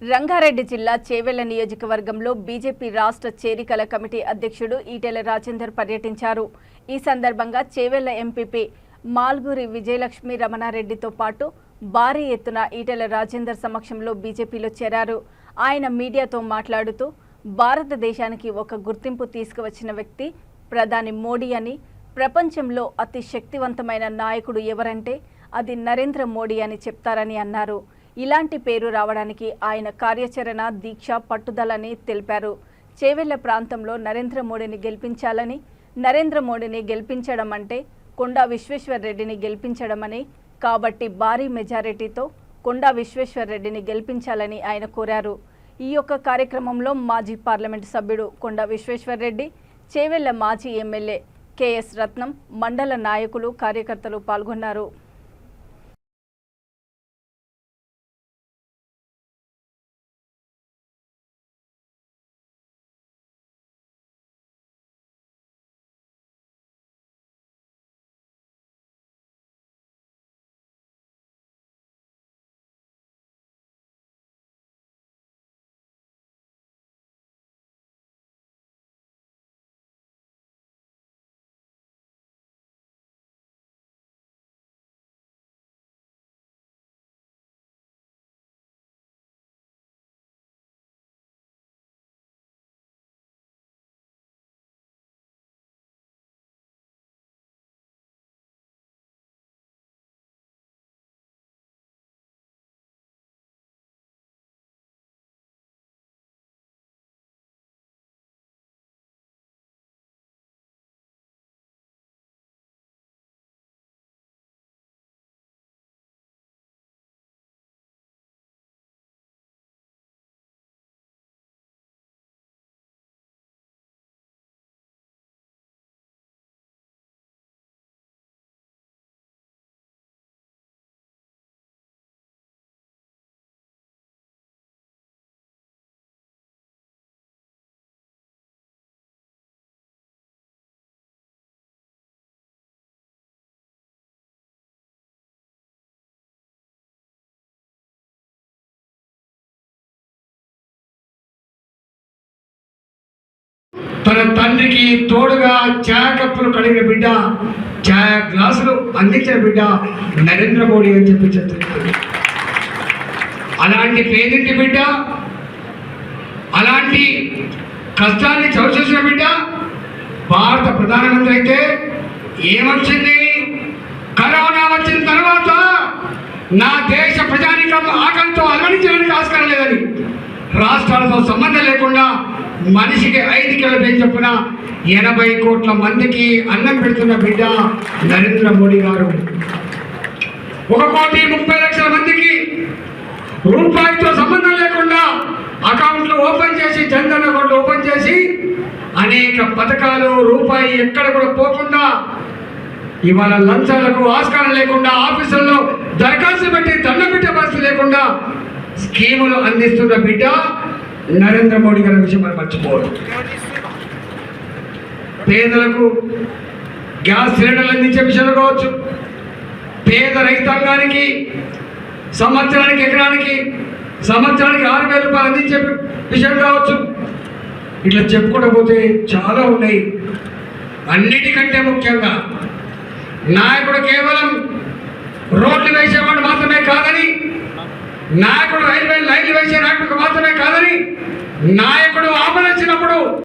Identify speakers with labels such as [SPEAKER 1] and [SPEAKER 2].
[SPEAKER 1] రంగారెడ్డి జిల్లా చేవెళ్ల నియోజకవర్గంలో బీజేపీ రాష్ట్ర చేరికల కమిటీ అధ్యక్షుడు ఈటెల రాజేందర్ పర్యటించారు. ఈ సందర్భంగా చేవెళ్ల ఎంపీపీ మాల్గురి విజయలక్ష్మి రమణారెడ్డితో పాటు భారీ ఎత్తున ఈటెల రాజేందర్ సమక్షంలో బీజేపీలో చేరారు. ఆయన మీడియాతో మాట్లాడుతూ భారతదేశానికి ఒక గుర్తింపు తీసుకువచ్చిన వ్యక్తి ప్రధాని మోడీ అని, ప్రపంచంలో అతి శక్తివంతమైన నాయకుడు ఎవరంటే అది నరేంద్ర మోడీ అని చెప్తారని అన్నారు. ఇలాంటి పేరు రావడానికి ఆయన కార్యాచరణ, దీక్ష, పట్టుదలని తెలిపారు. చేవెళ్ల ప్రాంతంలో నరేంద్ర మోడీని గెలిపించాలని, నరేంద్ర మోడీని గెలిపించడం అంటే కొండా విశ్వేశ్వరరెడ్డిని గెలిపించడమని, కాబట్టి భారీ మెజారిటీతో కొండా విశ్వేశ్వరరెడ్డిని గెలిపించాలని ఆయన కోరారు. ఈ యొక్క కార్యక్రమంలో మాజీ పార్లమెంటు సభ్యుడు కొండా విశ్వేశ్వరరెడ్డి, చేవెళ్ల మాజీ ఎమ్మెల్యే కెఎస్ రత్నం, మండల నాయకులు, కార్యకర్తలు పాల్గొన్నారు.
[SPEAKER 2] తన తండ్రికి తోడుగా ఛాయ కప్పులు కడిగిన బిడ్డ, ఛాయ గ్లాసులు అందించిన బిడ్డ నరేంద్ర మోడీ అని చెప్పి చెప్తుంది. అలాంటి పేదింటి బిడ్డ, అలాంటి కష్టాన్ని చవిచూసిన బిడ్డ భారత ప్రధానమంత్రి అయితే ఏమొచ్చింది? కరోనా వచ్చిన తర్వాత నా దేశ ప్రజానికం ఆకలితో అలవడించడానికి ఆస్కారం లేదని రాష్ట్రాలతో సంబంధం లేకుండా మనిషికి 5 కిలోల బియ్యం చొప్పున 80 కోట్ల మందికి అన్నం పెడుతున్న బిడ్డ నరేంద్ర మోడీ గారు. 1,30,00,000 మందికి రూపాయితో సంబంధం లేకుండా అకౌంట్లు ఓపెన్ చేసి, జన్ధన్ అకౌంట్లు ఓపెన్ చేసి అనేక పథకాలు రూపాయి ఎక్కడ కూడా పోకుండా, ఇవాళ లంచాలకు ఆస్కారం లేకుండా, ఆఫీసుల్లో దరఖాస్తు పెట్టి దండం పెట్టే పరిస్థితి లేకుండా స్కీములు అందిస్తున్న బిడ్డ నరేంద్ర మోడీ గారి విషయం మనం మర్చిపోవడం. పేదలకు గ్యాస్ సిలిండర్లు అందించే విషయంలో కావచ్చు, పేద రైతాంగానికి సంవత్సరానికి ఎకరానికి 6,000 రూపాయలు అందించే విషయం కావచ్చు, ఇట్లా చెప్పుకుంటూ పోతే చాలా ఉన్నాయి. అన్నిటికంటే ముఖ్యంగా నాయకుడు కేవలం రోడ్లు వేసేవాడు మాత్రమే కాదని, నాయకుడు రైల్వే లైన్లు వేసే నాయకుడికి మాత్రమే కాదని, నాయకుడు ఆపదొచ్చినప్పుడు